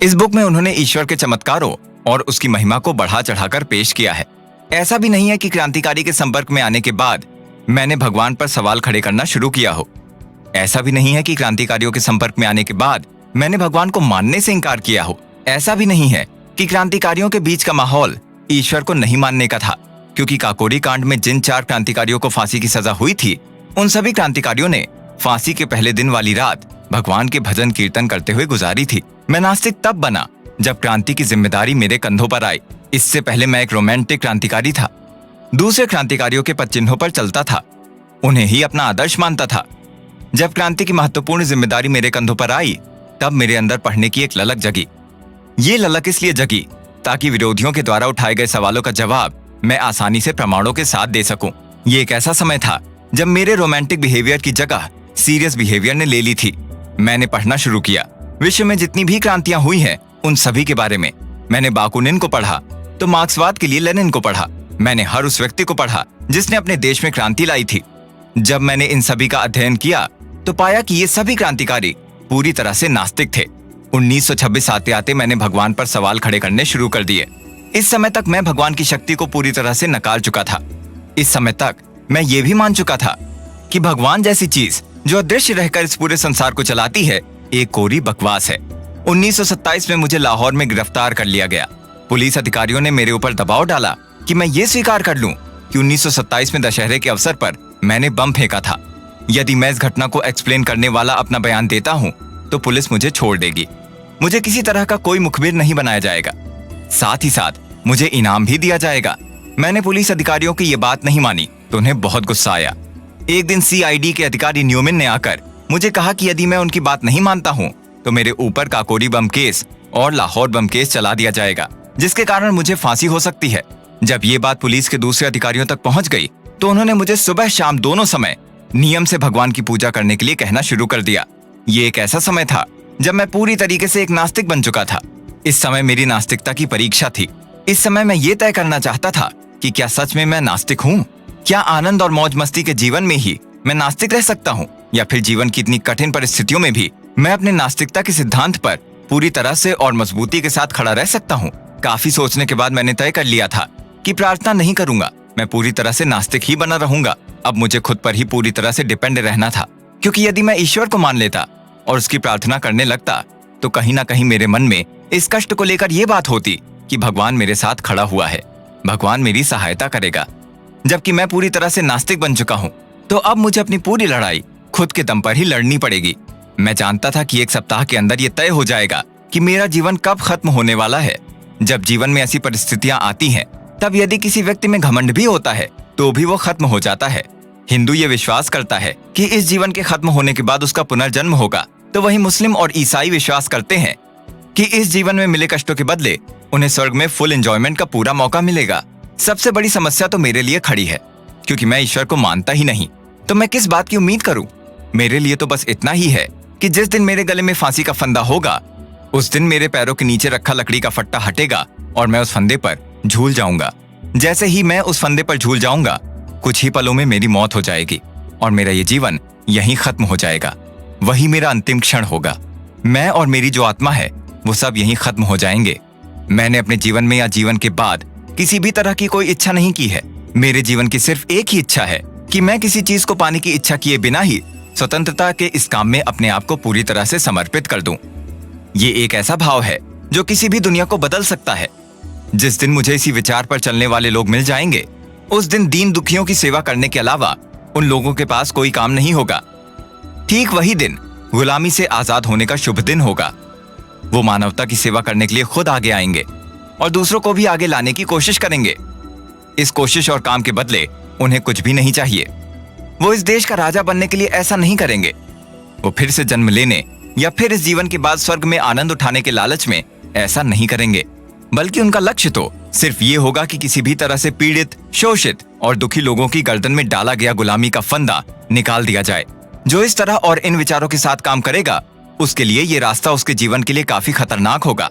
इस बुक में उन्होंने ईश्वर के चमत्कारों और उसकी महिमा को बढ़ा चढ़ाकर पेश किया है। ऐसा भी नहीं है कि क्रांतिकारी के संपर्क में आने के बाद मैंने भगवान पर सवाल खड़े करना शुरू किया हो। ऐसा भी नहीं है कि क्रांतिकारियों के संपर्क में आने के बाद मैंने भगवान को मानने से इनकार किया हो। ऐसा भी नहीं है कि क्रांतिकारियों के बीच का माहौल ईश्वर को नहीं मानने का था, क्योंकि काकोरी कांड में जिन 4 क्रांतिकारियों को फांसी की सजा हुई थी, उन सभी क्रांतिकारियों ने फांसी के पहले दिन वाली रात भगवान के भजन कीर्तन करते हुए गुजारी थी। मैं नास्तिक तब बना जब क्रांति की जिम्मेदारी मेरे कंधों पर आई। इससे पहले मैं एक रोमांटिक क्रांतिकारी था, दूसरे क्रांतिकारियों के पदचिन्हों पर चलता था, उन्हें ही अपना आदर्श मानता था। जब क्रांति की महत्वपूर्ण जिम्मेदारी मेरे कंधों पर आई, तब मेरे अंदर पढ़ने की एक ललक जगी। ये ललक इसलिए जगी ताकि विरोधियों के द्वारा उठाए गए सवालों का जवाब मैं आसानी से प्रमाणों के साथ दे सकूं। ये एक ऐसा समय था जब मेरे रोमांटिक बिहेवियर की जगह सीरियस बिहेवियर ने ले ली थी। मैंने पढ़ना शुरू किया। विश्व में जितनी भी क्रांतियां हुई हैं, उन सभी के बारे में। मैंने बाकुनिन को पढ़ा तो मार्क्सवाद के लिए लेनिन को पढ़ा। मैंने हर उस व्यक्ति को पढ़ा जिसने अपने देश में क्रांति लाई थी। जब मैंने इन सभी का अध्ययन किया तो पाया कि ये सभी क्रांतिकारी पूरी तरह से नास्तिक थे। 1926 आते आते मैंने भगवान पर सवाल खड़े करने शुरू कर दिए। इस समय तक मैं भगवान की शक्ति को पूरी तरह से नकार चुका था। इस समय तक मैं ये भी मान चुका था कि भगवान जैसी चीज जो अदृश्य रहकर इस पूरे संसार को चलाती है, एक कोरी बकवास है। 1927 में मुझे लाहौर में गिरफ्तार कर लिया गया। पुलिस अधिकारियों ने मेरे ऊपर दबाव डाला कि मैं ये स्वीकार कर लूं कि 1927 में दशहरे के अवसर पर मैंने बम फेंका था। यदि मैं इस घटना को एक्सप्लेन करने वाला अपना बयान देता हूं तो पुलिस मुझे छोड़ देगी। मुझे किसी तरह का कोई मुखबिर नहीं बनाया जाएगा, साथ ही साथ मुझे इनाम भी दिया जाएगा। मैंने पुलिस अधिकारियों की ये बात नहीं मानी तो उन्हें बहुत गुस्सा आया। एक दिन CID के अधिकारी न्यूमिन ने आकर मुझे कहा कि यदि मैं उनकी बात नहीं मानता हूं तो मेरे ऊपर काकोरी बम केस और लाहौर बम केस चला दिया जाएगा, जिसके कारण मुझे फांसी हो सकती है। जब ये बात पुलिस के दूसरे अधिकारियों तक पहुंच गई तो उन्होंने मुझे सुबह शाम दोनों समय नियम से भगवान की पूजा करने के लिए कहना शुरू कर दिया। ये एक ऐसा समय था जब मैं पूरी तरीके से एक नास्तिक बन चुका था। इस समय मेरी नास्तिकता की परीक्षा थी। इस समय मैं ये तय करना चाहता था कि क्या सच में मैं नास्तिक हूँ? क्या आनंद और मौज मस्ती के जीवन में ही मैं नास्तिक रह सकता हूँ, या फिर जीवन की इतनी कठिन परिस्थितियों में भी मैं अपने नास्तिकता के सिद्धांत पर पूरी तरह से और मजबूती के साथ खड़ा रह सकता हूँ? काफी सोचने के बाद मैंने तय कर लिया था कि प्रार्थना नहीं करूंगा, मैं पूरी तरह से नास्तिक ही बना रहूंगा। अब मुझे खुद पर ही पूरी तरह से डिपेंड रहना था, क्योंकि यदि मैं ईश्वर को मान लेता और उसकी प्रार्थना करने लगता तो कहीं ना कहीं मेरे मन में इस कष्ट को लेकर यह बात होती कि भगवान मेरे साथ खड़ा हुआ है, भगवान मेरी सहायता करेगा। जबकि मैं पूरी तरह से नास्तिक बन चुका हूँ तो अब मुझे अपनी पूरी लड़ाई खुद के दम पर ही लड़नी पड़ेगी। मैं जानता था कि 1 सप्ताह के अंदर ये तय हो जाएगा कि मेरा जीवन कब खत्म होने वाला है। जब जीवन में ऐसी परिस्थितियां आती हैं, तब यदि किसी व्यक्ति में घमंड भी होता है तो भी वो खत्म हो जाता है। हिंदू ये विश्वास करता है कि इस जीवन के खत्म होने के बाद उसका पुनर्जन्म होगा, तो वही मुस्लिम और ईसाई विश्वास करते हैं कि इस जीवन में मिले कष्टों के बदले उन्हें स्वर्ग में फुल एंजॉयमेंट का पूरा मौका मिलेगा। सबसे बड़ी समस्या तो मेरे लिए खड़ी है, क्योंकि मैं ईश्वर को मानता ही नहीं, तो मैं किस बात की उम्मीद करूं? मेरे लिए तो बस इतना ही है कि जिस दिन मेरे गले में फांसी का फंदा होगा, उस दिन मेरे पैरों के नीचे रखा लकड़ी का फट्टा हटेगा और मैं उस फंदे पर झूल जाऊंगा। जैसे ही मैं उस फंदे पर झूल जाऊंगा, कुछ ही पलों में मेरी मौत हो जाएगी और मेरा ये जीवन यहीं खत्म हो जाएगा। वही मेरा अंतिम क्षण होगा। मैं और मेरी जो आत्मा है वो सब यहीं खत्म हो जाएंगे। मैंने अपने जीवन में या जीवन के बाद किसी भी तरह की कोई इच्छा नहीं की है। मेरे जीवन की सिर्फ एक ही इच्छा है कि मैं किसी चीज को पाने की इच्छा किए बिना ही स्वतंत्रता के इस काम में अपने आप को पूरी तरह से समर्पित कर दूं। ये एक ऐसा भाव है जो किसी भी दुनिया को बदल सकता है। जिस दिन मुझे इसी विचार पर चलने वाले लोग मिल जाएंगे, उस दिन दीन दुखियों की सेवा करने के अलावा उन लोगों के पास कोई काम नहीं होगा। ठीक वही दिन गुलामी से आजाद होने का शुभ दिन होगा। वो मानवता की सेवा करने के लिए खुद आगे आएंगे और दूसरों को भी आगे लाने की कोशिश करेंगे। इस कोशिश और काम के बदले उन्हें कुछ भी नहीं चाहिए। वो इस देश का राजा बनने के लिए ऐसा नहीं करेंगे। वो फिर से जन्म लेने या फिर इस जीवन के बाद स्वर्ग में आनंद उठाने के लालच में ऐसा नहीं करेंगे, बल्कि उनका लक्ष्य तो सिर्फ ये होगा कि किसी भी तरह से पीड़ित, शोषित और दुखी लोगों की गर्दन में डाला गया गुलामी का फंदा निकाल दिया जाए। जो इस तरह और इन विचारों के साथ काम करेगा, उसके लिए ये रास्ता उसके जीवन के लिए काफी खतरनाक होगा।